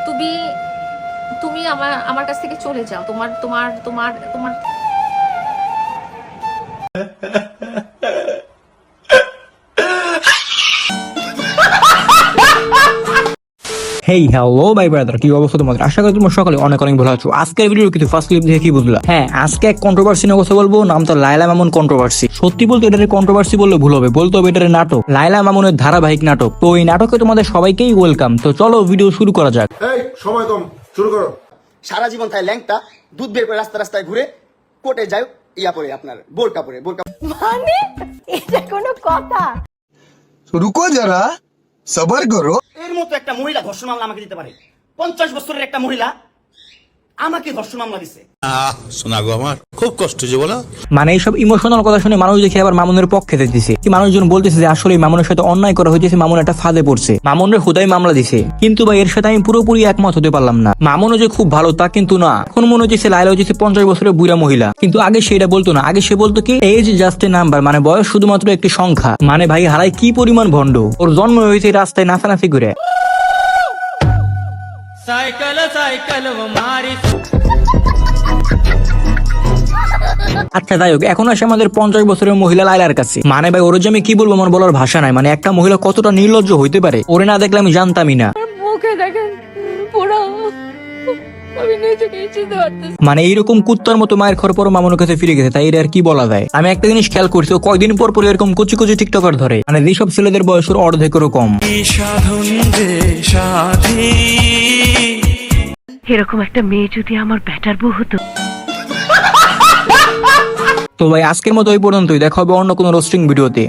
তুমি তুমি আমার কাছ থেকে চলে যাও। তোমার তোমার তোমার তোমার হেই হ্যালো ভাই ব্রাদার, কি অবস্থা তোমাদের? আশা করি তোমরা সকালে অনেক অনেক ভালো আছো। আজকের ভিডিও কিন্তু ফার্স্ট ক্লিপ দেখে কি বুঝলা? হ্যাঁ, আজকে এক কন্ট্রোভার্সি নিয়ে কথা বলবো, নামটা লায়লা মামুন কন্ট্রোভার্সি। সত্যি বলতে এটারে কন্ট্রোভার্সি বললে ভুল হবে, বলতে হবে এটারে নাটক, লায়লা মামুনের ধারাবাহিক নাটক। তো এই নাটকে তোমাদের সবাইকেই ওয়েলকাম। তো চলো ভিডিও শুরু করা যাক। এই সময় কম, শুরু করো। সারা জীবন তাই ল্যাংটা দুধ বের করে রাস্তা রাস্তায় ঘুরে কোর্টে যায় ইয়া পরে আপনার বোরকা মানে এটা কোনো কথা? রুকো যারা, সবার করো। এর মতো একটা মহিলা ধর্ষণ মামলা আমাকে দিতে পারে? 50 বছরের একটা মহিলা আমাকে ধর্ষণ মামলা দিছে। শোনা গো, আমার খুব কষ্ট যে বলো। মানে এইসব ইমোশনাল কথা শুনে মানুষ দেখে আবার মামুনের পক্ষে দিতেছে, কি মানুষজন বলতেছে যে আসলে মামুনের সাথে অন্যায় করা হয়েছে, মামুন একটা ফাঁদে পড়ছে, মামুনের হুদাই মামলা দিছে। কিন্তু ভাই এর সাথে আমি পুরোপুরি একমত হতে পারলাম না। মামুনও যে খুব ভালো তা কিন্তু না। এখন মনে হচ্ছে লায়লা হচ্ছে 50 বছরের বুড়া মহিলা, কিন্তু আগে সেটা বলতো না। আগে সে বলতো কি এজ জাস্ট এ নাম্বার, মানে বয়স শুধুমাত্র একটি সংখ্যা। মানে ভাই হারাই কি পরিমাণ ভণ্ড। ওর জন্ম হয়েছে রাস্তায় নাচানাচি করে। আচ্ছা যাই হোক, এখন আসে আমাদের 50 বছরের মহিলা লায়লার কাছে। মানে ভাই ওর যে আমি কি বলবো, আমার বলার ভাষা নাই। মানে একটা মহিলা কতটা নির্লজ্জ হইতে পারে, ওরে না দেখলে আমি জানতামই না। মুখে দেখেন পুরো, আমি নিজেকে চিনতে পারতেছি। মানে এইরকম কুত্তার মতো মায়ের খর পর মামুনের কাছে ফিরে গেছে, তাই এর আর কি বলা যায়। আমি একটা জিনিস খেয়াল করছি, ও কয়দিন পর পর এরকম কুচি কুচি টিকটকার ধরে, মানে যেসব ছেলেদের বয়স ওর অর্ধেকেরও কম। এরকম একটা মেয়ে যদি আমার ব্যাটার বউ হতো। তো ভাই আজকের মতো এই পর্যন্তই, দেখা হবে অন্য কোনো রোস্টিং ভিডিওতে।